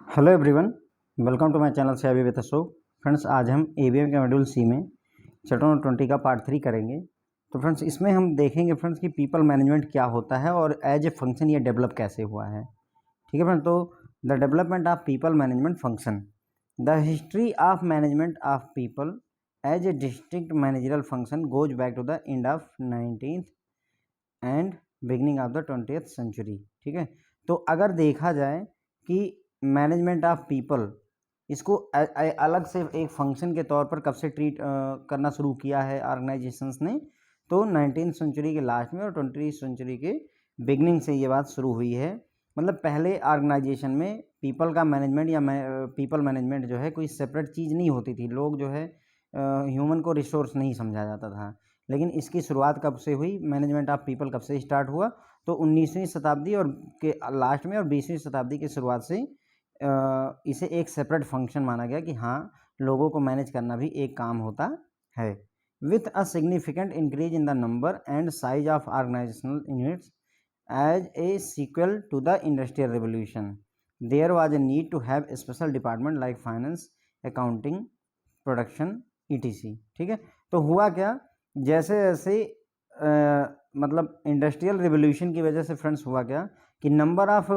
Hello everyone, welcome to my channel से अभी with Ashok. Friends, आज हम एबीएम के मॉड्यूल सी में चैप्टर नंबर 20 का पार्ट 3 करेंगे। तो फ्रेंड्स, इसमें हम देखेंगे फ्रेंड्स कि पीपल मैनेजमेंट क्या होता है और एज ए फंक्शन ये डेवलप कैसे हुआ है। ठीक है फ्रेंड्स, तो the development of people management function, the history of management of people as a distinct managerial function goes back to the end of 19th and beginning of the 20th century. ठीक है, तो अगर देखा जाए कि management of people इसको अलग से एक फंक्शन के तौर पर कब से ट्रीट करना शुरू किया है ऑर्गेनाइजेशंस ने, तो 19th सेंचुरी के लास्ट में और 20th सेंचुरी के बिगनिंग से ये बात शुरू हुई है। मतलब पहले ऑर्गेनाइजेशन में पीपल का मैनेजमेंट या पीपल मैनेजमेंट जो है कोई सेपरेट चीज़ नहीं होती थी। लोग जो है ह्यूमन को रिसोर्स नहीं समझा जाता था। लेकिन इसकी शुरुआत कब से हुई, मैनेजमेंट ऑफ पीपल कब से स्टार्ट हुआ, तो 19वीं शताब्दी और के लास्ट में और 20वीं शताब्दी की शुरुआत से इसे एक सेपरेट फंक्शन माना गया कि हाँ, लोगों को मैनेज करना भी एक काम होता है। With a significant increase in the number and size of organisational units as a sequel to the industrial revolution, there was a need to have special department like finance, accounting, production, ETC. ठीक है, तो हुआ क्या, जैसे जैसे मतलब industrial revolution की वजह से फ्रेंड्स हुआ क्या कि नंबर ऑफ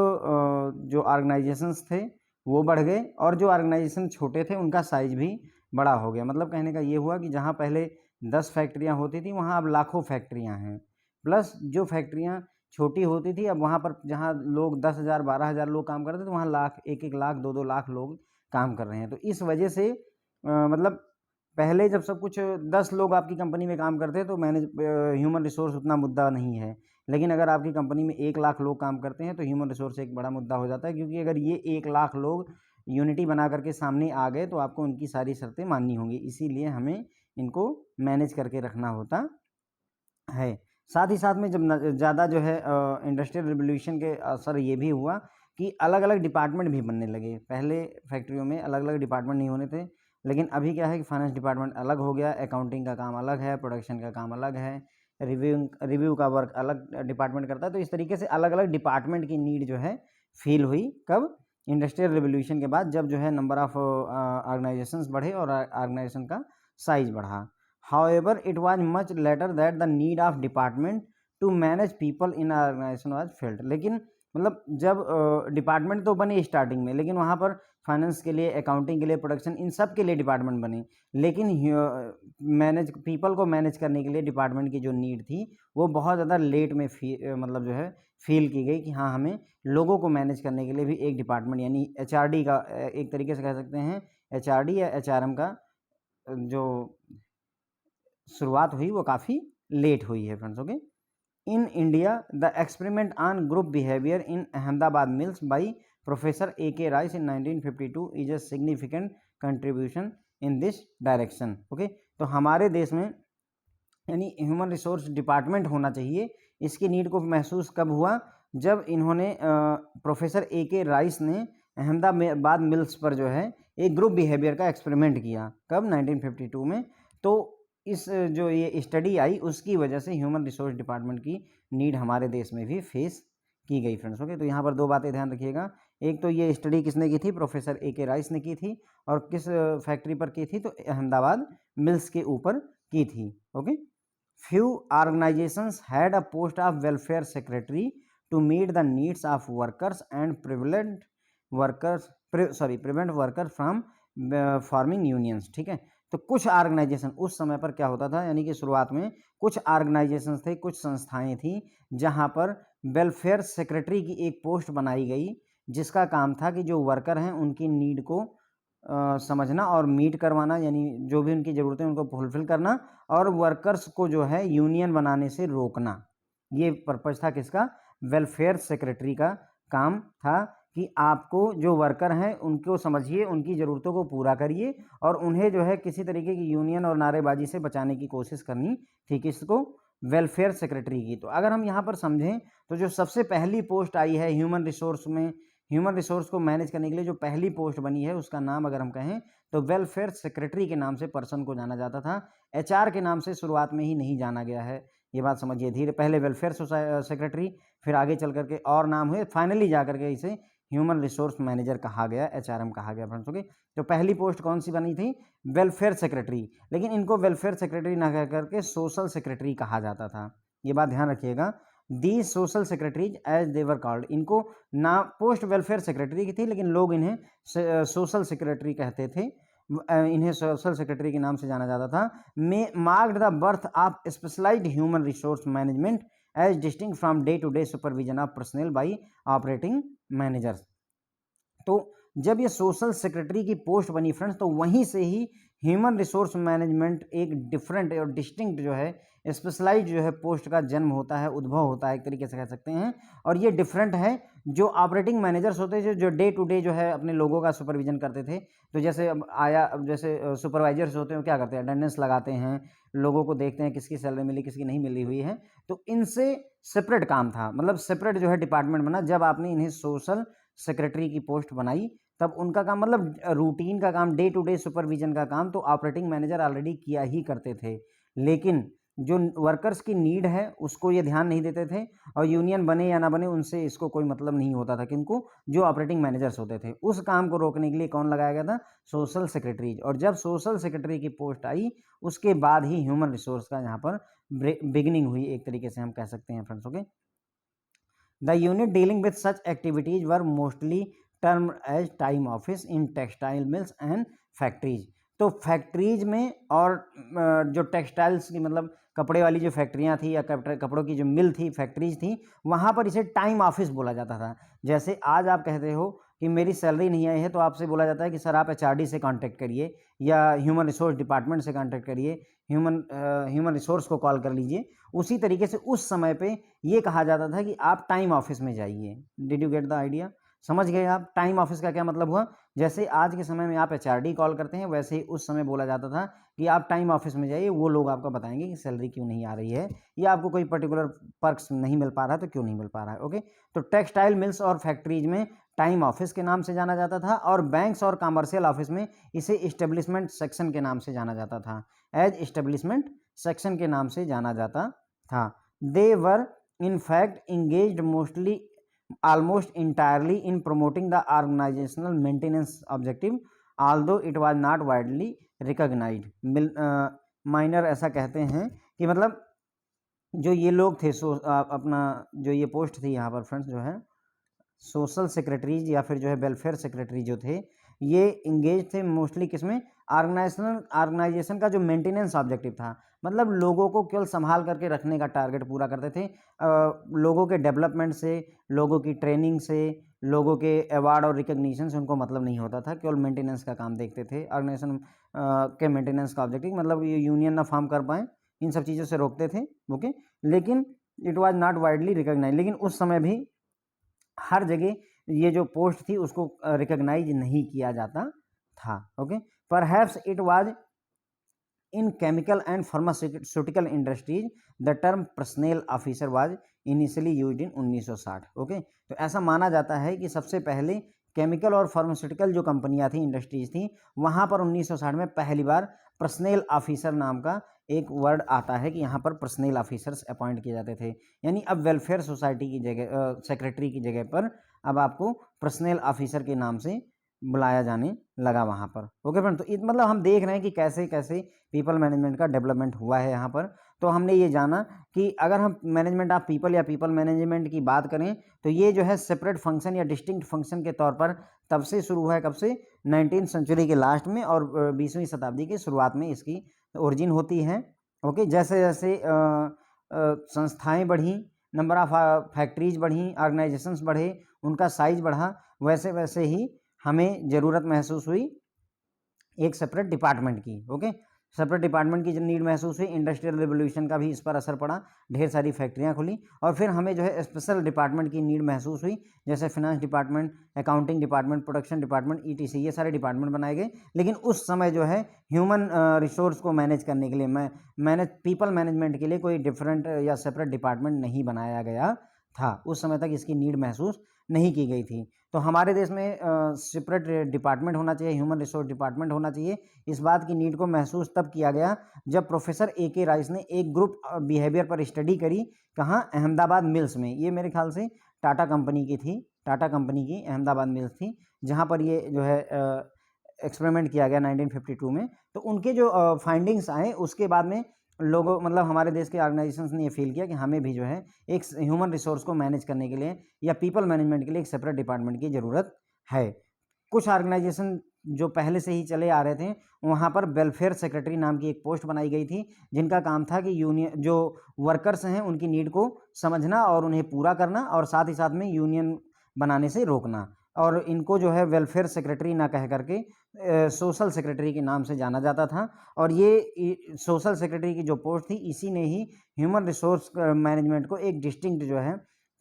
जो ऑर्गेनाइजेशंस थे वो बढ़ गए और जो ऑर्गेनाइजेशन छोटे थे उनका साइज भी बड़ा हो गया। मतलब कहने का ये हुआ कि जहाँ पहले 10 फैक्ट्रियाँ होती थी वहाँ अब लाखों फैक्ट्रियाँ हैं। प्लस जो फैक्ट्रियाँ छोटी होती थी अब वहाँ पर जहाँ लोग 10,000 12,000 लोग काम करते थे वहाँ लाख, 1-1 लाख, 2-2 लाख लोग काम कर रहे हैं। तो इस वजह से मतलब पहले जब सब कुछ 10 लोग आपकी कंपनी में काम करते हैं तो मैनेज ह्यूमन रिसोर्स उतना मुद्दा नहीं है। लेकिन अगर आपकी कंपनी में 1 लाख लोग काम करते हैं तो ह्यूमन रिसोर्स एक बड़ा मुद्दा हो जाता है, क्योंकि अगर ये 1 लाख लोग यूनिटी बना करके सामने आ गए तो आपको उनकी सारी शर्तें माननी होंगी। इसीलिए हमें इनको मैनेज करके रखना होता है। साथ ही साथ में जब ज़्यादा जो है इंडस्ट्रियल रिवोल्यूशन के असर ये भी हुआ कि अलग अलग डिपार्टमेंट भी बनने लगे। पहले फैक्ट्रियों में अलग अलग डिपार्टमेंट नहीं होने थे, लेकिन अभी क्या है कि फाइनेंस डिपार्टमेंट अलग हो गया, अकाउंटिंग का काम अलग है, प्रोडक्शन का काम अलग है, रिव्यू का वर्क अलग डिपार्टमेंट करता है। तो इस तरीके से अलग अलग डिपार्टमेंट की नीड जो है फील हुई कब, इंडस्ट्रियल रिवोल्यूशन के बाद, जब जो है नंबर ऑफ ऑर्गेनाइजेशंस बढ़े और ऑर्गेनाइजेशन का साइज बढ़ा। However, it was much later that the need of department to manage people in organization was felt। लेकिन मतलब जब डिपार्टमेंट तो बने स्टार्टिंग में, लेकिन वहाँ पर फाइनेंस के लिए, अकाउंटिंग के लिए, प्रोडक्शन, इन सब के लिए डिपार्टमेंट बने। लेकिन मैनेज पीपल को मैनेज करने के लिए डिपार्टमेंट की जो नीड थी वो बहुत ज़्यादा लेट में मतलब जो है फील की गई कि हाँ, हमें लोगों को मैनेज करने के लिए भी एक डिपार्टमेंट यानी एचआरडी का, एक तरीके से कह सकते हैं एचआरडी या एचआरएम का जो शुरुआत हुई वो काफ़ी लेट हुई है friends. Okay, in India the experiment on group behaviour in Ahmedabad mills by professor A.K. Rice in 1952 is a significant contribution in this direction. Okay, तो हमारे देश में यानी ह्यूमन रिसोर्स डिपार्टमेंट होना चाहिए, इसकी नीड को महसूस कब हुआ, जब इन्होंने प्रोफेसर A.K. राइस ने अहमदाबाद मिल्स पर जो है एक ग्रुप बिहेवियर का एक्सपेरिमेंट किया। कब, 1952 में। तो इस जो ये स्टडी आई उसकी वजह से ह्यूमन रिसोर्स डिपार्टमेंट की नीड हमारे देश में भी फेस की गई फ्रेंड्स। ओके, तो यहाँ पर 2 बातें ध्यान रखिएगा। एक तो ये स्टडी किसने की थी, प्रोफेसर A.K. राइस ने की थी, और किस फैक्ट्री पर की थी, तो अहमदाबाद मिल्स के ऊपर की थी। Okay, few organizations had a post of welfare secretary to meet the needs of workers and prevent workers from forming unions। ठीक है, तो कुछ ऑर्गेनाइजेशन उस समय पर क्या होता था, यानी कि शुरुआत में कुछ ऑर्गेनाइजेशन थे, कुछ संस्थाएं थी जहां पर वेलफेयर सेक्रेटरी की एक पोस्ट बनाई गई, जिसका काम था कि जो वर्कर हैं उनकी नीड को समझना और मीट करवाना, यानी जो भी उनकी ज़रूरतें उनको फुलफिल करना, और वर्कर्स को जो है यूनियन बनाने से रोकना। ये पर्पज़ था किसका, वेलफेयर सेक्रेटरी का काम था कि आपको जो वर्कर हैं उनको समझिए, उनकी ज़रूरतों को पूरा करिए और उन्हें जो है किसी तरीके की यूनियन और नारेबाजी से बचाने की कोशिश करनी थी। किसको, वेलफेयर सेक्रेटरी की। तो अगर हम यहाँ पर समझें तो जो सबसे पहली पोस्ट आई है ह्यूमन रिसोर्स में, ह्यूमन रिसोर्स को मैनेज करने के लिए जो पहली पोस्ट बनी है उसका नाम अगर हम कहें तो वेलफेयर सेक्रेटरी के नाम से पर्सन को जाना जाता था। एचआर के नाम से शुरुआत में ही नहीं जाना गया है, ये बात समझिए। धीरे पहले वेलफेयर सेक्रेटरी, फिर आगे चल करके और नाम हुए, फाइनली जा करके इसे ह्यूमन रिसोर्स मैनेजर कहा गया, एचआरएम कहा गया फ्रेंड्स। ओके, तो पहली पोस्ट कौन सी बनी थी? वेलफेयर सेक्रेटरी, लेकिन इनको वेलफेयर सेक्रेटरी ना कह करके सोशल सेक्रेटरी कहा जाता था, ये बात ध्यान रखिएगा। The social secretaries as they were called, इनको ना पोस्ट वेलफेयर सेक्रेटरी की थी, लेकिन लोग इन्हें सोशल सेक्रेटरी कहते थे, इन्हें सोशल सेक्रेटरी के नाम से जाना जाता था। May marked the birth of specialised human resource management as distinct from day to day supervision of personnel by operating managers. तो जब ये सोशल सेक्रेटरी की पोस्ट बनी फ्रेंड्स, तो वहीं से ही ह्यूमन रिसोर्स मैनेजमेंट एक डिफरेंट और डिस्टिंक्ट जो है स्पेशलाइज जो है पोस्ट का जन्म होता है, उद्भव होता है, एक तरीके से कह सकते हैं। और ये डिफरेंट है, जो ऑपरेटिंग मैनेजर्स होते थे जो डे टू डे जो है अपने लोगों का सुपरविजन करते थे। तो जैसे अब आया, जैसे सुपरवाइजर्स होते हैं क्या करते हैं, अटेंडेंस लगाते हैं, लोगों को देखते हैं किसकी सैलरी मिली किसकी नहीं मिली हुई है, तो इनसे सेपरेट काम था, मतलब सेपरेट जो है डिपार्टमेंट बना। जब आपने इन्हें सोशल सेक्रेटरी की पोस्ट बनाई, तब उनका काम मतलब रूटीन का काम, डे टू डे सुपरविजन का काम तो ऑपरेटिंग मैनेजर ऑलरेडी किया ही करते थे, लेकिन जो वर्कर्स की नीड है उसको ये ध्यान नहीं देते थे, और यूनियन बने या ना बने उनसे इसको कोई मतलब नहीं होता था, किनको, जो ऑपरेटिंग मैनेजर्स होते थे। उस काम को रोकने के लिए कौन लगाया गया था? Social secretary. और जब सोशल सेक्रेटरी की पोस्ट आई, उसके बाद ही ह्यूमन रिसोर्स का यहाँ पर बिगिनिंग हुई, एक तरीके से हम कह सकते हैं friends. Okay, the unit dealing with such activities were mostly term as time office in textile mills and factories. तो फैक्ट्रीज में और जो टेक्सटाइल्स की मतलब कपड़े वाली जो फैक्ट्रियां थी या कपड़ों की जो मिल थी, फैक्ट्रीज थी, वहाँ पर इसे टाइम ऑफिस बोला जाता था। जैसे आज आप कहते हो कि मेरी सैलरी नहीं आई है, तो आपसे बोला जाता है कि सर आप एचआरडी से कांटेक्ट करिए या ह्यूमन रिसोर्स डिपार्टमेंट से कांटेक्ट करिए, ह्यूमन रिसोर्स को कॉल कर लीजिए। उसी तरीके से उस समय पे ये कहा जाता था कि आप टाइम ऑफिस में जाइए। Did you get the idea? समझ गए आप टाइम ऑफिस का क्या मतलब हुआ? जैसे आज के समय में आप एचआरडी कॉल करते हैं, वैसे ही उस समय बोला जाता था कि आप टाइम ऑफिस में जाइए, वो लोग आपको बताएंगे कि सैलरी क्यों नहीं आ रही है या आपको कोई पर्टिकुलर पर्क्स नहीं मिल पा रहा है तो क्यों नहीं मिल पा रहा है। ओके, तो टेक्सटाइल मिल्स और फैक्ट्रीज में टाइम ऑफिस के नाम से जाना जाता था, और बैंक्स और कमर्शियल ऑफिस में इसे इस्टेब्लिशमेंट सेक्शन के नाम से जाना जाता था, एज इस्टेब्लिशमेंट सेक्शन के नाम से जाना जाता था। They were in fact engaged mostly almost entirely in promoting the organizational maintenance objective, although it was not widely recognized. Minor ऐसा कहते हैं कि मतलब जो ये लोग थे, अपना जो ये पोस्ट थी यहाँ पर फ्रेंड्स जो है सोशल सेक्रेटरीज या फिर जो है वेलफेयर सेक्रेटरी जो थे, ये इंगेज थे मोस्टली किसमें? ऑर्गेनाइजेशन का जो मेंटेनेंस ऑब्जेक्टिव था, मतलब लोगों को केवल संभाल करके रखने का टारगेट पूरा करते थे। लोगों के डेवलपमेंट से, लोगों की ट्रेनिंग से, लोगों के अवार्ड और रिकग्निशन से उनको मतलब नहीं होता था, केवल मेंटेनेंस का काम देखते थे। ऑर्गेनाइजेशन के मेंटेनेंस का ऑब्जेक्टिव मतलब ये यूनियन ना फॉर्म कर पाए, इन सब चीज़ों से रोकते थे। ओके, लेकिन it was not widely recognise, लेकिन उस समय भी हर जगह ये जो पोस्ट थी उसको रिकग्नाइज नहीं किया जाता था। Okay, perhaps it was in chemical and pharmaceutical industries the term personal officer was initially used in 1960। Okay, तो ऐसा माना जाता है कि सबसे पहले केमिकल और फार्मास्यूटिकल जो कंपनियां थी, इंडस्ट्रीज थी, वहाँ पर 1960 में पहली बार पर्सनल ऑफिसर नाम का एक वर्ड आता है कि यहाँ पर पर्सनल ऑफिसर्स अपॉइंट किए जाते थे। यानी अब वेलफेयर सोसाइटी की जगह सेक्रेटरी की जगह पर अब आपको पर्सनल ऑफिसर के नाम से बुलाया जाने लगा वहाँ पर। ओके फ्रेंड, तो मतलब हम देख रहे हैं कि कैसे कैसे पीपल मैनेजमेंट का डेवलपमेंट हुआ है यहाँ पर। तो हमने ये जाना कि अगर हम मैनेजमेंट ऑफ पीपल या पीपल मैनेजमेंट की बात करें, तो ये जो है सेपरेट फंक्शन या डिस्टिंक्ट फंक्शन के तौर पर तब से शुरू हुआ है, कब से? 19वीं सेंचुरी के लास्ट में और 20वीं शताब्दी की शुरुआत में इसकी ओरिजिन होती है। ओके, जैसे जैसे संस्थाएं बढ़ी, नंबर ऑफ फैक्ट्रीज बढ़ी, ऑर्गेनाइजेशंस बढ़े, उनका साइज बढ़ा, वैसे वैसे ही हमें ज़रूरत महसूस हुई एक सेपरेट डिपार्टमेंट की। ओके, सेपरेट डिपार्टमेंट की नीड महसूस हुई। इंडस्ट्रियल रिवोल्यूशन का भी इस पर असर पड़ा, ढेर सारी फैक्ट्रियां खुली, और फिर हमें जो है स्पेशल डिपार्टमेंट की नीड महसूस हुई, जैसे finance department, accounting department, production department, etc, ये सारे डिपार्टमेंट बनाए गए। लेकिन उस समय जो है ह्यूमन रिसोर्स को मैनेज करने के लिए पीपल मैनेजमेंट के लिए कोई डिफरेंट या सेपरेट डिपार्टमेंट नहीं बनाया गया था। उस समय तक इसकी नीड महसूस नहीं की गई थी। तो हमारे देश में सेपरेट डिपार्टमेंट होना चाहिए, ह्यूमन रिसोर्स डिपार्टमेंट होना चाहिए, इस बात की नीड को महसूस तब किया गया जब प्रोफेसर ए.के. राइस ने एक ग्रुप बिहेवियर पर स्टडी करी। कहाँ? अहमदाबाद मिल्स में। ये मेरे ख्याल से टाटा कंपनी की थी, टाटा कंपनी की अहमदाबाद मिल्स थी, जहाँ पर ये जो है एक्सपेरिमेंट किया गया 1952 में। तो उनके जो फाइंडिंग्स आए उसके बाद में लोगों मतलब हमारे देश के ऑर्गेनाइजेशंस ने ये फील किया कि हमें भी जो है एक ह्यूमन रिसोर्स को मैनेज करने के लिए या पीपल मैनेजमेंट के लिए एक सेपरेट डिपार्टमेंट की ज़रूरत है। कुछ ऑर्गेनाइजेशन जो पहले से ही चले आ रहे थे, वहाँ पर वेलफेयर सेक्रेटरी नाम की एक पोस्ट बनाई गई थी, जिनका काम था कि यूनियन जो वर्कर्स हैं उनकी नीड को समझना और उन्हें पूरा करना, और साथ ही साथ में यूनियन बनाने से रोकना। और इनको जो है वेलफेयर सेक्रेटरी ना कह करके सोशल सेक्रेटरी के नाम से जाना जाता था। और ये सोशल सेक्रेटरी की जो पोस्ट थी, इसी ने ही ह्यूमन रिसोर्स मैनेजमेंट को एक डिस्टिंक्ट जो है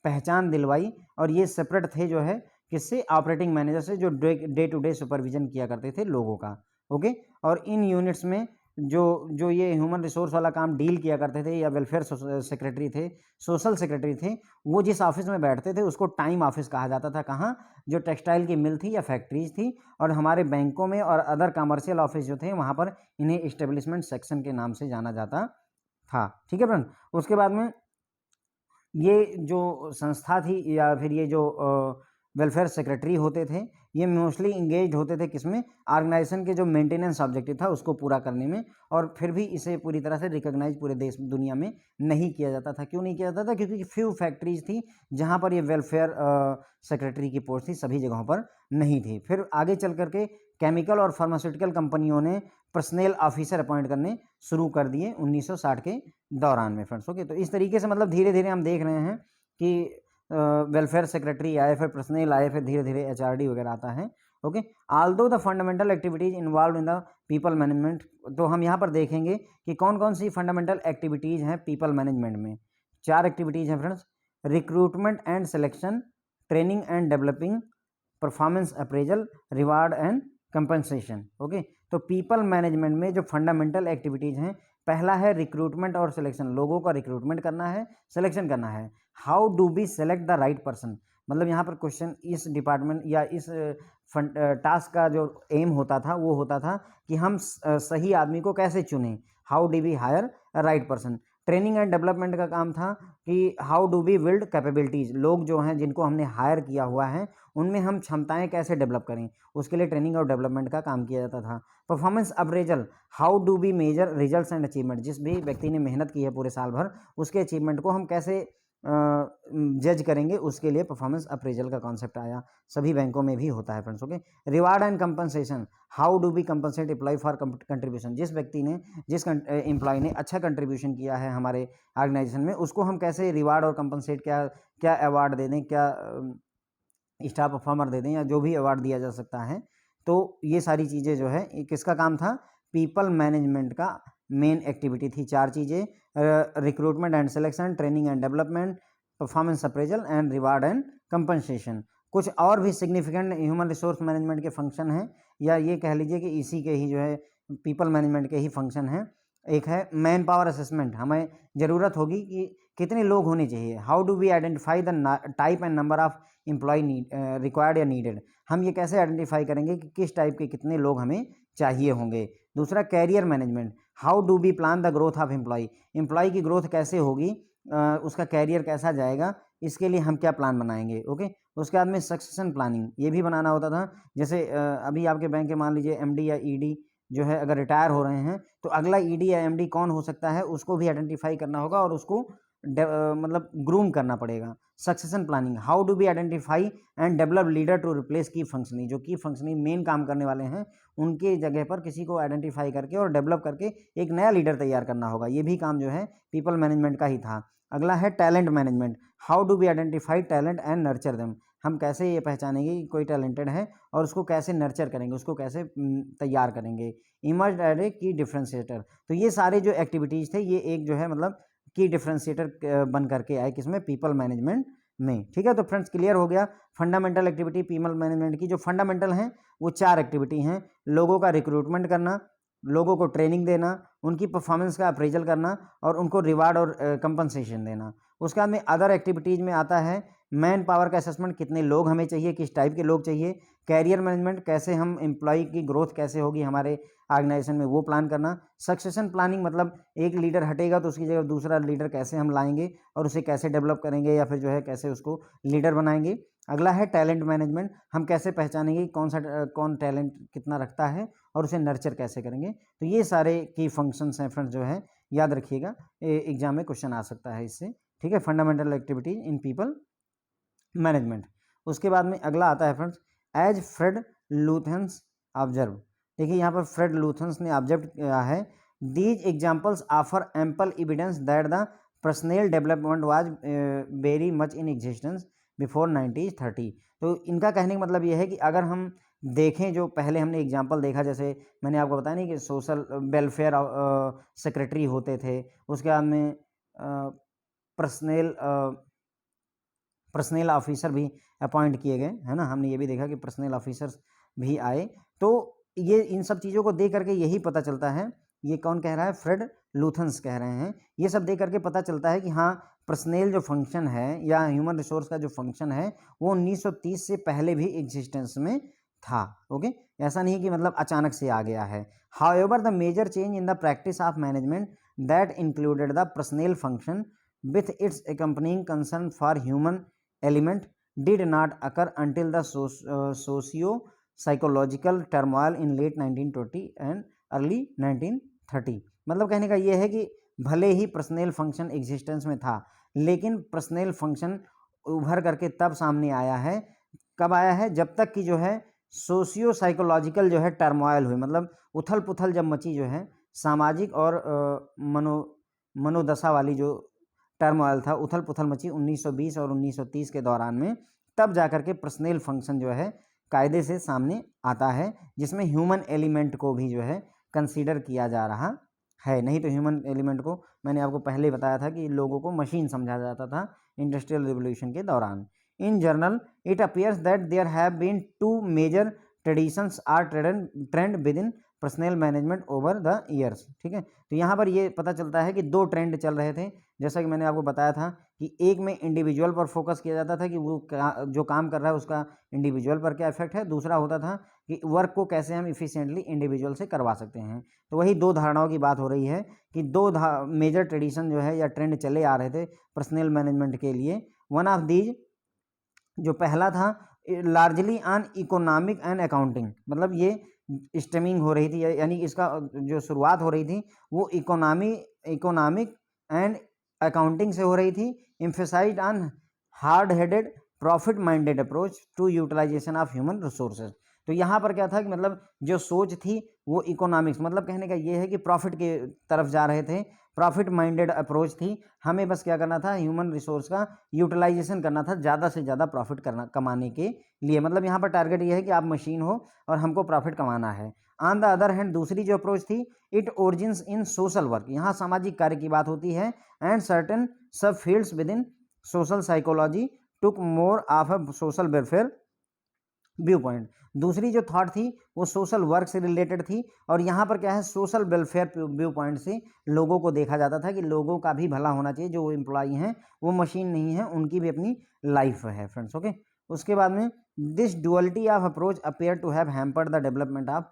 पहचान दिलवाई। और ये सेपरेट थे जो है किससे, ऑपरेटिंग मैनेजर से, जो डे टू डे सुपरविजन किया करते थे लोगों का। ओके, और इन यूनिट्स में जो ये ह्यूमन रिसोर्स वाला काम डील किया करते थे, या वेलफेयर सेक्रेटरी थे, सोशल सेक्रेटरी थे, वो जिस ऑफिस में बैठते थे उसको टाइम ऑफिस कहा जाता था। कहाँ? जो टेक्सटाइल की मिल थी या फैक्ट्रीज थी। और हमारे बैंकों में और अदर कमर्शियल ऑफिस जो थे, वहाँ पर इन्हें इस्टेब्लिशमेंट सेक्शन के नाम से जाना जाता था। ठीक है फ्रेंड। उसके बाद में ये जो संस्था थी या फिर ये जो वेलफेयर सेक्रेटरी होते थे, ये मोस्टली इंगेज होते थे किसमें? ऑर्गेनाइजेशन के जो मेंटेनेंस ऑब्जेक्टिव था उसको पूरा करने में। और फिर भी इसे पूरी तरह से रिकॉग्नाइज पूरे देश दुनिया में नहीं किया जाता था। क्यों नहीं किया जाता था? क्योंकि फ्यू फैक्ट्रीज थी जहाँ पर ये वेलफेयर सेक्रेटरी की पोस्ट थी, सभी जगहों पर नहीं थी। फिर आगे चल करके केमिकल और फार्मास्यूटिकल कंपनियों ने पर्सनल ऑफिसर अपॉइंट करने शुरू कर दिए 1960 के दौरान में फ्रेंड्स। ओके, तो इस तरीके से मतलब धीरे धीरे हम देख रहे हैं कि वेलफेयर सेक्रेटरी आए, फिर पर्सनल आए, फिर धीरे धीरे एचआरडी वगैरह आता है। Okay, Aldous the fundamental activities involve in the people management, तो हम यहाँ पर देखेंगे कि कौन कौन सी फंडामेंटल एक्टिविटीज़ हैं पीपल मैनेजमेंट में। 4 एक्टिविटीज़ हैं friends: recruitment and selection, training and developing, performance appraisal, reward and compensation. Okay, तो पीपल मैनेजमेंट में जो फंडामेंटल एक्टिविटीज़ हैं, पहला है रिक्रूटमेंट और सिलेक्शन, लोगों का रिक्रूटमेंट करना है, सिलेक्शन करना है। How do we select the right person, मतलब यहाँ पर क्वेश्चन इस डिपार्टमेंट या इस टास्क का जो एम होता था वो होता था कि हम सही आदमी को कैसे चुनें। How do we hire a right person. Training and development का काम था कि how do we build capabilities, लोग जो हैं जिनको हमने हायर किया हुआ है उनमें हम क्षमताएं कैसे डेवलप करें, उसके लिए ट्रेनिंग और डेवलपमेंट का काम किया जाता था। Performance appraisal, how do we measure results and achievement, जिस भी व्यक्ति ने मेहनत की है पूरे साल भर उसके अचीवमेंट को हम कैसे जज करेंगे, उसके लिए परफॉर्मेंस अप्रेजल का कॉन्सेप्ट आया। सभी बैंकों में भी होता है friends. Okay, reward and compensation, how do we compensate employ for contribution, जिस व्यक्ति ने जिस एम्प्लॉय ने अच्छा कंट्रीब्यूशन किया है हमारे ऑर्गेनाइजेशन में, उसको हम कैसे रिवार्ड और कंपनसेट, क्या क्या अवार्ड दे दें, क्या स्टार परफॉर्मर दे दें, या जो भी अवार्ड दिया जा सकता है। तो ये सारी चीज़ें जो है किसका काम था? पीपल मैनेजमेंट का मेन एक्टिविटी थी। 4 चीज़ें: recruitment and selection, training and development, performance appraisal and reward and compensation. कुछ और भी सिग्निफिकेंट ह्यूमन रिसोर्स मैनेजमेंट के फंक्शन हैं, या ये कह लीजिए कि इसी के ही जो है पीपल मैनेजमेंट के ही फंक्शन हैं। एक है मैन पावर असेसमेंट, हमें ज़रूरत होगी कि कितने लोग होने चाहिए। How do we identify the type and number of employ required या नीडेड, हम ये कैसे आइडेंटिफाई करेंगे कि किस टाइप के कितने लोग हमें चाहिए होंगे। दूसरा career management, how do we plan the growth of employ की ग्रोथ कैसे होगी, उसका कैरियर कैसा जाएगा, इसके लिए हम क्या प्लान बनाएंगे। ओके, उसके बाद में सक्सेशन प्लानिंग, ये भी बनाना होता था। जैसे अभी आपके बैंक के मान लीजिए एमडी या ईडी जो है अगर रिटायर हो रहे हैं, तो अगला ईडी या एमडी कौन हो सकता है उसको भी आइडेंटिफाई करना होगा और उसको मतलब ग्रूम करना पड़ेगा। Succession planning, how do we identify and develop leader to replace की फंक्शनिंग, जो की फंक्शनिंग मेन काम करने वाले हैं उनके जगह पर किसी को आइडेंटिफाई करके और डेवलप करके एक नया लीडर तैयार करना होगा। ये भी काम जो है पीपल मैनेजमेंट का ही था। अगला है talent management, how do we identify talent and nurture them, हम कैसे ये पहचानेंगे कि कोई टैलेंटेड है और उसको कैसे नर्चर करेंगे, उसको कैसे तैयार करेंगे। इमर्ज एज ए की डिफ्रेंशिएटर, तो ये सारे जो एक्टिविटीज़ थे ये एक जो है मतलब की डिफ्रेंशिएटर बन करके आए किसमें? पीपल मैनेजमेंट में। ठीक है, तो फ्रेंड्स क्लियर हो गया फंडामेंटल एक्टिविटी पीपल मैनेजमेंट की। जो फंडामेंटल हैं वो 4 एक्टिविटी हैं: लोगों का रिक्रूटमेंट करना, लोगों को ट्रेनिंग देना, उनकी परफॉर्मेंस का अप्रेजल करना और उनको रिवार्ड और कंपनसेशन देना। उसके बाद में अदर एक्टिविटीज़ में आता है मैन पावर का असेसमेंट, कितने लोग हमें चाहिए, किस टाइप के लोग चाहिए। कैरियर मैनेजमेंट, कैसे हम एम्प्लॉय की ग्रोथ कैसे होगी हमारे ऑर्गेनाइजेशन में, वो प्लान करना। सक्सेशन प्लानिंग, मतलब एक लीडर हटेगा तो उसकी जगह दूसरा लीडर कैसे हम लाएंगे और उसे कैसे डेवलप करेंगे या फिर जो है कैसे उसको लीडर बनाएंगे। अगला है टैलेंट मैनेजमेंट, हम कैसे पहचानेंगे कौन टैलेंट कितना रखता है और उसे नर्चर कैसे करेंगे। तो ये सारे की फंक्शंस हैं फ्रेंड्स, जो है याद रखिएगा, एग्जाम में क्वेश्चन आ सकता है इससे, ठीक है। Fundamental activity in people management. उसके बाद में अगला आता है फ्रेंड्स, एज फ्रेड लूथेंस ऑब्जर्व। देखिए यहाँ पर फ्रेड लूथेंस ने ऑब्जर्व किया है, these examples offer ample evidence that the personal development was very much in existence before 1930। तो इनका कहने का मतलब ये है कि अगर हम देखें, जो पहले हमने एग्जाम्पल देखा, जैसे मैंने आपको बताया नहीं कि सोशल वेलफेयर सेक्रेटरी होते थे, उसके बाद में पर्सनल पर्सनल ऑफिसर भी अपॉइंट किए गए, है ना। हमने ये भी देखा कि पर्सनल ऑफिसर्स भी आए। तो ये इन सब चीज़ों को देख करके यही पता चलता है, ये कौन कह रहा है, फ्रेड लूथेंस कह रहे हैं। ये सब देख करके पता चलता है कि हाँ, पर्सनल जो फंक्शन है या ह्यूमन रिसोर्स का जो फंक्शन है वो 1930 से पहले भी एग्जिस्टेंस में था। ओके, ऐसा नहीं है कि मतलब अचानक से आ गया है। However the major change in the practice of management that included the personnel function with its accompanying concern for human element did not occur until the socio-psychological turmoil in late 1920 and early 1930। मतलब कहने का ये है कि भले ही personal function existence में था, लेकिन पर्सनल फंक्शन उभर करके तब सामने आया है, कब आया है, जब तक कि जो है सोशियो साइकोलॉजिकल जो है टर्मोइल हुई, मतलब उथल पुथल जब मची, जो है सामाजिक और मनोदशा वाली जो टर्मोइल था, उथल पुथल मची 1920 और 1930 के दौरान में, तब जाकर के पर्सनल फंक्शन जो है कायदे से सामने आता है, जिसमें ह्यूमन एलिमेंट को भी जो है कंसीडर किया जा रहा है। नहीं तो ह्यूमन एलिमेंट को मैंने आपको पहले बताया था कि लोगों को मशीन समझा जाता था इंडस्ट्रियल रिवोल्यूशन के दौरान। In general it appears that there have been two major traditions or trend within personnel management over the years, ठीक है। तो यहाँ पर ये पता चलता है कि दो ट्रेंड चल रहे थे, जैसा कि मैंने आपको बताया था कि एक में इंडिविजुअल पर फोकस किया जाता था कि वो जो काम कर रहा है उसका इंडिविजुअल पर क्या इफेक्ट है, दूसरा होता था कि वर्क को कैसे हम इफिशिएंटली इंडिविजुअल से करवा सकते हैं। तो वही दो धारणाओं की बात हो रही है कि दो मेजर ट्रेडिशन जो है या ट्रेंड चले आ रहे थे पर्सनल मैनेजमेंट के लिए। वन ऑफ दीज, जो पहला था, largely on economic and accounting, मतलब ये स्टेमिंग हो रही थी, यानी इसका जो शुरुआत हो रही थी वो इकोनॉमिक एंड अकाउंटिंग से हो रही थी। Emphasised on hard headed profit minded approach to utilisation of human resources. तो यहाँ पर क्या था कि मतलब जो सोच थी वो इकोनॉमिक्स, मतलब कहने का ये है कि प्रॉफिट के तरफ जा रहे थे, प्रॉफिट माइंडेड अप्रोच थी, हमें बस क्या करना था, ह्यूमन रिसोर्स का यूटिलाइजेशन करना था, ज़्यादा से ज़्यादा प्रॉफिट करना कमाने के लिए। मतलब यहाँ पर टारगेट ये है कि आप मशीन हो और हमको प्रॉफिट कमाना है। ऑन द अदर हैंड दूसरी जो अप्रोच थी, it origins in social work, यहाँ सामाजिक कार्य की बात होती है, एंड सर्टेन सब fields with in social psychology took more of a social welfare view point. दूसरी जो थॉट थी वो सोशल वर्क से रिलेटेड थी, और यहाँ पर क्या है, सोशल वेलफेयर व्यू पॉइंट से लोगों को देखा जाता था कि लोगों का भी भला होना चाहिए, जो एम्प्लॉई हैं वो मशीन नहीं है, उनकी भी अपनी लाइफ है फ्रेंड्स। ओके, उसके बाद में this duality of approach appear to have hampered the development of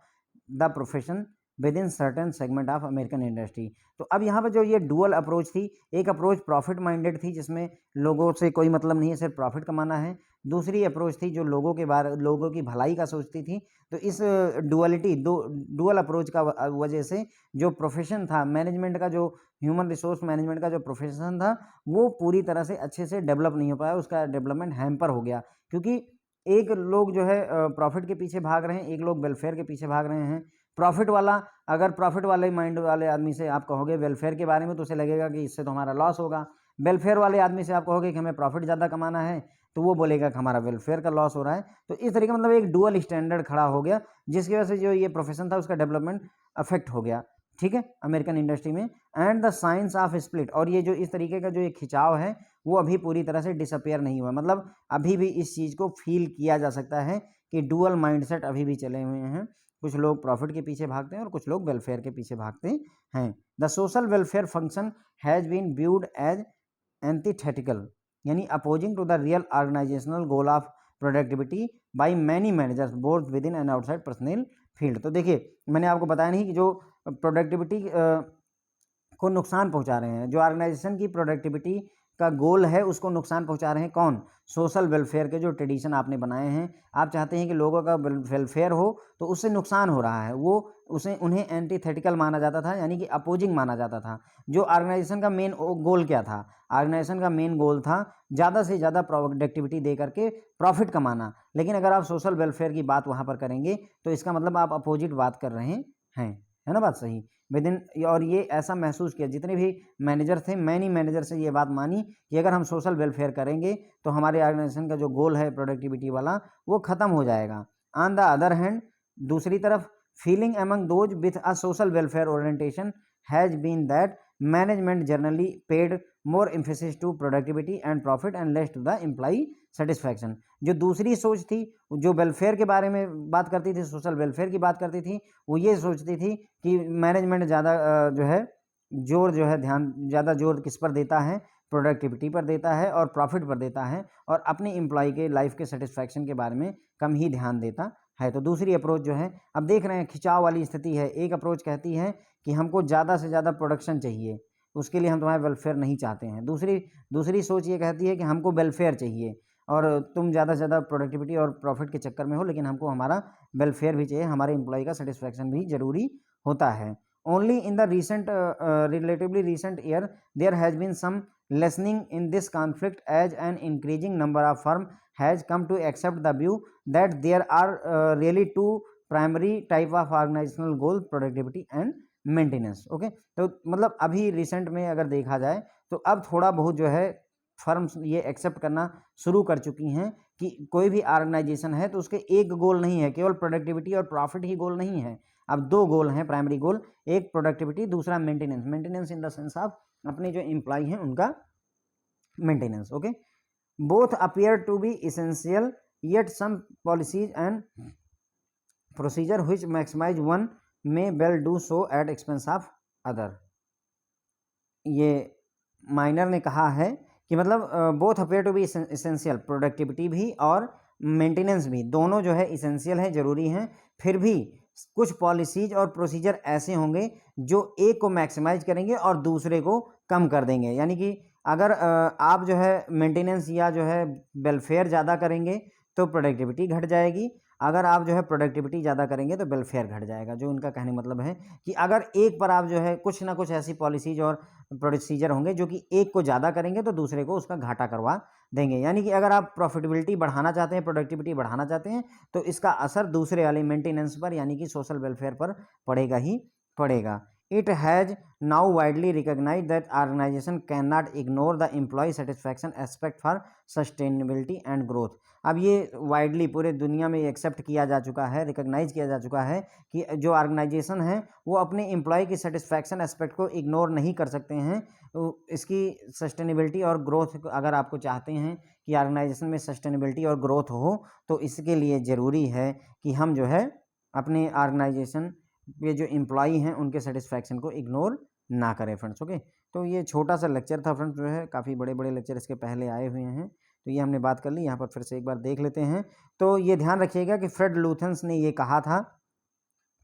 the profession within certain segment of American industry. तो अब यहाँ पर जो ये डुअल अप्रोच थी, एक अप्रोच प्रॉफिट माइंडेड थी जिसमें लोगों से कोई मतलब नहीं है, सिर्फ प्रॉफिट कमाना है। दूसरी अप्रोच थी जो लोगों की भलाई का सोचती थी। तो इस डुअल अप्रोच का वजह से जो प्रोफेशन था मैनेजमेंट का, जो ह्यूमन रिसोर्स मैनेजमेंट का जो प्रोफेशन था, वो पूरी तरह से अच्छे से डेवलप नहीं हो पाया, उसका डेवलपमेंट हैम्पर हो गया, क्योंकि एक लोग जो है प्रॉफिट के पीछे भाग रहे हैं, एक लोग वेलफेयर के पीछे भाग रहे हैं। प्रॉफिट वाला, अगर प्रॉफिट वाले माइंड वाले आदमी से आप कहोगे वेलफेयर के बारे में तो उसे लगेगा कि इससे तो हमारा लॉस होगा। वेलफेयर वाले आदमी से आप कहोगे कि हमें प्रॉफिट ज़्यादा कमाना है, तो वो बोलेगा कि हमारा वेलफेयर का लॉस हो रहा है। तो इस तरीके मतलब एक डुअल स्टैंडर्ड खड़ा हो गया, जिसकी वजह से जो ये प्रोफेशन था उसका डेवलपमेंट अफेक्ट हो गया, ठीक है, अमेरिकन इंडस्ट्री में। And the science of split, और ये जो इस तरीके का जो एक खिंचाव है वो अभी पूरी तरह से डिसअपेयर नहीं हुआ, मतलब अभी भी इस चीज़ को फील किया जा सकता है कि डुअल माइंडसेट अभी भी चले हुए हैं। कुछ लोग प्रॉफिट के पीछे भागते हैं और कुछ लोग वेलफेयर के पीछे भागते हैं। The social welfare function has been viewed as antithetical, यानी opposing to the real organisational goal of productivity by many managers both within and outside personnel field. तो देखिए, मैंने आपको बताया नहीं कि जो प्रोडक्टिविटी को नुकसान पहुंचा रहे हैं, जो ऑर्गेनाइजेशन की प्रोडक्टिविटी का गोल है उसको नुकसान पहुंचा रहे हैं। कौन? सोशल वेलफेयर के जो ट्रेडिशन आपने बनाए हैं, आप चाहते हैं कि लोगों का वेलफेयर हो, तो उससे नुकसान हो रहा है, वो उसे उन्हें एंटीथेटिकल माना जाता था, यानी कि अपोजिंग माना जाता था। जो ऑर्गेनाइजेशन का मेन गोल क्या था? ऑर्गेनाइजेशन का मेन गोल था ज़्यादा से ज़्यादा प्रोडक्टिविटी दे करके प्रॉफिट कमाना। लेकिन अगर आप सोशल वेलफेयर की बात वहाँ पर करेंगे तो इसका मतलब आप अपोजिट बात कर रहे हैं, है ना बात सही? विदिन, और ये ऐसा महसूस किया, जितने भी मैनेजर थे, मैनी मैनेजर से ये बात मानी कि अगर हम सोशल वेलफेयर करेंगे तो हमारे ऑर्गेनाइजेशन का जो गोल है प्रोडक्टिविटी वाला, वो ख़त्म हो जाएगा। ऑन द अदर हैंड, दूसरी तरफ, feeling among those with a social welfare orientation has been that management generally paid more emphasis to productivity and profit and less to the employee satisfaction. जो दूसरी सोच थी, जो वेलफेयर के बारे में बात करती थी, सोशल वेलफेयर की बात करती थी, वो ये सोचती थी कि मैनेजमेंट ज़्यादा जो है ध्यान ज़्यादा जोर किस पर देता है? प्रोडक्टिविटी पर देता है और प्रॉफिट पर देता है, और अपनी एम्प्लॉय के लाइफ के सेटिस्फैक्शन के बारे में कम ही ध्यान देता है। तो दूसरी अप्रोच जो है, अब देख रहे हैं खिंचाव वाली स्थिति है। एक अप्रोच कहती है कि हमको ज़्यादा से ज़्यादा प्रोडक्शन चाहिए, उसके लिए हम तुम्हारा वेलफेयर नहीं चाहते हैं। दूसरी सोच ये कहती है कि हमको वेलफेयर चाहिए और तुम ज़्यादा से ज़्यादा प्रोडक्टिविटी और प्रॉफिट के चक्कर में हो, लेकिन हमको हमारा वेलफेयर भी चाहिए, हमारे एम्प्लॉय का सेटिस्फैक्शन भी ज़रूरी होता है। Only in the relatively recent year there has been some lessening in this conflict as an increasing number of firm has come to accept the view that there are really two primary type of organizational goal, productivity and maintenance। Okay, तो मतलब अभी recent में अगर देखा जाए तो अब थोड़ा बहुत जो है फर्म्स ये एक्सेप्ट करना शुरू कर चुकी हैं कि कोई भी ऑर्गेनाइजेशन है तो उसके एक गोल नहीं है, केवल प्रोडक्टिविटी और प्रॉफिट ही गोल नहीं है। अब दो गोल हैं, प्राइमरी गोल, एक प्रोडक्टिविटी, दूसरा maintenance. Maintenance in the sense of अपने जो एम्प्लॉय हैं उनका maintenance. Okay, both appear to be essential, yet some policies and procedure which maximise one may well do so at expense of other. ये Miner ने कहा है कि मतलब both appear to be essential, productivity भी और मेंटेनेंस भी दोनों जो है इसेंशियल है, ज़रूरी हैं, फिर भी कुछ पॉलिसीज और प्रोसीजर ऐसे होंगे जो एक को मैक्सिमाइज करेंगे और दूसरे को कम कर देंगे। यानी कि अगर आप जो है मेंटेनेंस या जो है वेलफेयर ज़्यादा करेंगे तो प्रोडक्टिविटी घट जाएगी, अगर आप जो है प्रोडक्टिविटी ज़्यादा करेंगे तो वेलफेयर घट जाएगा। जो उनका कहने मतलब है कि अगर एक पर आप जो है कुछ ना कुछ ऐसी पॉलिसीज और प्रोसीजर होंगे जो कि एक को ज़्यादा करेंगे तो दूसरे को उसका घाटा करवा देंगे। यानी कि अगर आप प्रॉफिटेबिलिटी बढ़ाना चाहते हैं, प्रोडक्टिविटी बढ़ाना चाहते हैं, तो इसका असर दूसरे वाले मेंटेनेंस पर यानी कि सोशल वेलफेयर पर पड़ेगा ही पड़ेगा। It has now widely recognized that organization cannot ignore the employee satisfaction aspect for sustainability and growth। अब ये वाइडली पूरे दुनिया में एक्सेप्ट किया जा चुका है, रिकॉग्नाइज किया जा चुका है कि जो ऑर्गेनाइजेशन है वो अपने एम्प्लॉय की सेटिस्फैक्शन एस्पेक्ट को इग्नोर नहीं कर सकते हैं। इसकी सस्टेनेबिलिटी और ग्रोथ, अगर आपको चाहते हैं कि ऑर्गेनाइजेशन में सस्टेनेबिलिटी और ग्रोथ हो, तो इसके लिए ज़रूरी है कि हम जो है अपने ऑर्गेनाइजेशन ये जो एम्प्लॉई हैं उनके सेटिस्फैक्शन को इग्नोर ना करें फ्रेंड्स। ओके, तो ये छोटा सा लेक्चर था फ्रेंड्स, जो है काफ़ी बड़े बड़े लेक्चर इसके पहले आए हुए हैं, तो ये हमने बात कर ली। यहाँ पर फिर से एक बार देख लेते हैं। तो ये ध्यान रखिएगा कि फ्रेड लूथेंस ने ये कहा था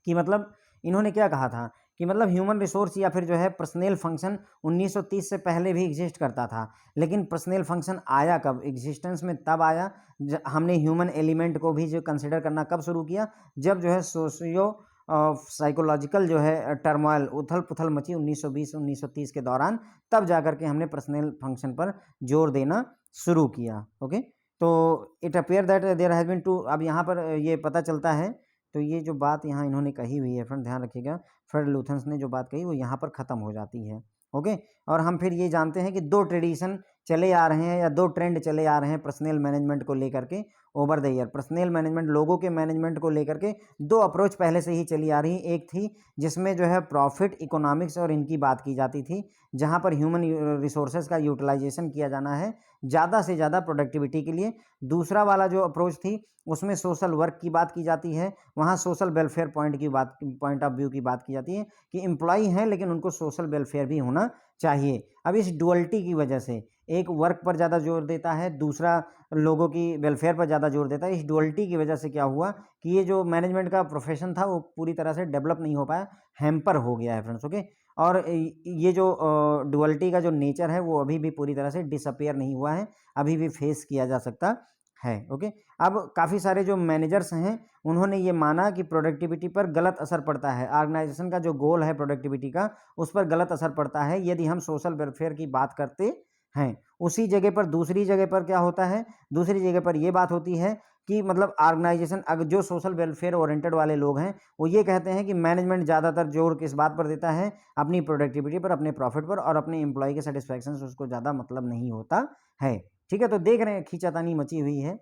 कि मतलब इन्होंने क्या कहा था कि मतलब ह्यूमन रिसोर्स या फिर जो है पर्सनल फंक्शन 1930 से पहले भी एग्जिस्ट करता था, लेकिन पर्सनल फंक्शन आया कब एग्जिस्टेंस में? तब आया हमने ह्यूमन एलिमेंट को भी जो कंसिडर करना कब शुरू किया, जब जो है सोशियो साइकोलॉजिकल जो है टर्मोइल, उथल पुथल मची 1920-1930 के दौरान, तब जाकर के हमने पर्सनल फंक्शन पर जोर देना शुरू किया। ओके, तो it appear that there has been two, अब यहाँ पर ये पता चलता है, तो ये जो बात यहाँ इन्होंने कही हुई है फ्रेंड, ध्यान रखिएगा, फ्रेड लूथेंस ने जो बात कही वो यहाँ पर ख़त्म हो जाती है। ओके, और हम फिर ये जानते हैं कि दो ट्रेडिशन चले आ रहे हैं या दो ट्रेंड चले आ रहे हैं पर्सनल मैनेजमेंट को लेकर के over the year. Personal management, लोगों के मैनेजमेंट को लेकर के दो अप्रोच पहले से ही चली आ रही। एक थी जिसमें जो है प्रॉफिट, इकोनॉमिक्स और इनकी बात की जाती थी, जहां पर ह्यूमन रिसोर्सेज का यूटिलाइजेशन किया जाना है ज़्यादा से ज़्यादा प्रोडक्टिविटी के लिए। दूसरा वाला जो अप्रोच थी उसमें सोशल वर्क की बात की जाती है, वहाँ social welfare point of view की बात की जाती है कि एम्प्लॉई हैं लेकिन उनको सोशल वेलफेयर भी होना चाहिए। अब इस डुअलिटी की वजह से एक वर्क पर ज़्यादा जोर देता है, दूसरा लोगों की वेलफेयर पर ज़्यादा जोर देता है। इस डुअलिटी की वजह से क्या हुआ कि ये जो मैनेजमेंट का प्रोफेशन था वो पूरी तरह से डेवलप नहीं हो पाया, हैम्पर हो गया है फ्रेंड्स। ओके, और ये जो डुअलिटी का जो नेचर है वो अभी भी पूरी तरह से डिसअपियर नहीं हुआ है, अभी भी फेस किया जा सकता है। ओके, अब काफ़ी सारे जो मैनेजर्स हैं उन्होंने ये माना कि प्रोडक्टिविटी पर गलत असर पड़ता है, ऑर्गेनाइजेशन का जो गोल है प्रोडक्टिविटी का उस पर गलत असर पड़ता है यदि हम सोशल वेलफेयर की बात करते हैं। उसी जगह पर दूसरी जगह पर क्या होता है, दूसरी जगह पर ये बात होती है कि मतलब ऑर्गेनाइजेशन अगर जो सोशल वेलफेयर ओरिएंटेड वाले लोग हैं वो ये कहते हैं कि मैनेजमेंट ज़्यादातर जोर किस बात पर देता है, अपनी प्रोडक्टिविटी पर, अपने प्रॉफिट पर, और अपने एम्प्लॉय के सेटिस्फैक्शन से उसको ज़्यादा मतलब नहीं होता है। ठीक है, तो देख रहे हैं खींचातानी मची हुई है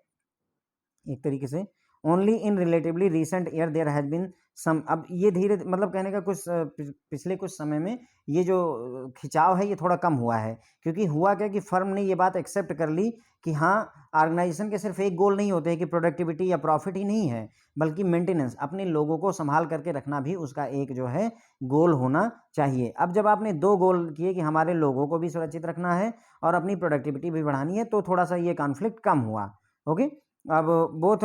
एक तरीके से। Only in relatively recent year there has been some, अब ये धीरे मतलब कहने का कुछ पिछले कुछ समय में ये जो खिंचाव है ये थोड़ा कम हुआ है, क्योंकि हुआ क्या कि फर्म ने ये बात एक्सेप्ट कर ली कि हाँ, ऑर्गेनाइजेशन के सिर्फ एक गोल नहीं होते हैं कि प्रोडक्टिविटी या प्रॉफिट ही नहीं है, बल्कि मेंटेनेंस, अपने लोगों को संभाल करके रखना भी उसका एक जो है गोल होना चाहिए। अब जब आपने दो गोल किए कि हमारे लोगों को भी सुरक्षित रखना है और अपनी प्रोडक्टिविटी भी बढ़ानी है, तो थोड़ा सा ये कॉन्फ्लिक्ट कम हुआ। ओके, अब both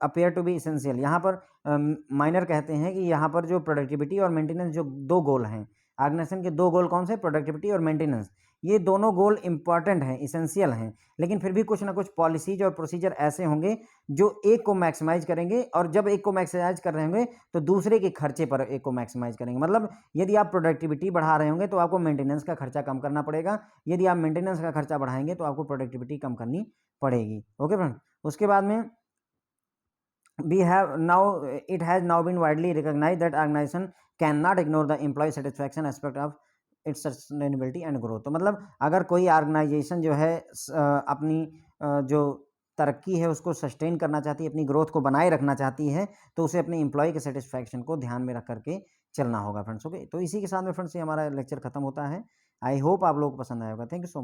appear to be essential, यहाँ पर माइनर कहते हैं कि यहाँ पर जो प्रोडक्टिविटी और मेंटेनेंस जो दो गोल हैं, ऑर्गेनाइजेशन के दो गोल कौन से, प्रोडक्टिविटी और मेंटेनेंस, ये दोनों गोल इंपॉर्टेंट हैं, इसेंशियल हैं, लेकिन फिर भी कुछ ना कुछ पॉलिसीज और प्रोसीजर ऐसे होंगे जो एक को मैक्सिमाइज करेंगे, और जब एक को मैक्सिमाइज कर रहे होंगे तो दूसरे के खर्चे पर एक को मैक्सिमाइज करेंगे। मतलब यदि आप प्रोडक्टिविटी बढ़ा रहे होंगे तो आपको मेंटेनेंस का खर्चा कम करना पड़ेगा, यदि आप मेंटेनेंस का खर्चा बढ़ाएंगे तो आपको प्रोडक्टिविटी कम करनी पड़ेगी। ओके फ्रेंड, उसके बाद में we have now it has now been widely recognized that organization cannot ignore the employee satisfaction aspect of its sustainability and growth। तो मतलब अगर कोई ऑर्गेनाइजेशन जो है अपनी जो तरक्की है उसको सस्टेन करना चाहती है, अपनी ग्रोथ को बनाए रखना चाहती है, तो उसे अपने एम्प्लॉय के सेटिस्फैक्शन को ध्यान में रख करके चलना होगा फ्रेंड्स। ओके, तो इसी के साथ में फ्रेंड्स ये हमारा लेक्चर खत्म होता है। आई होप आप लोगों को पसंद आएगा। Thank you so much.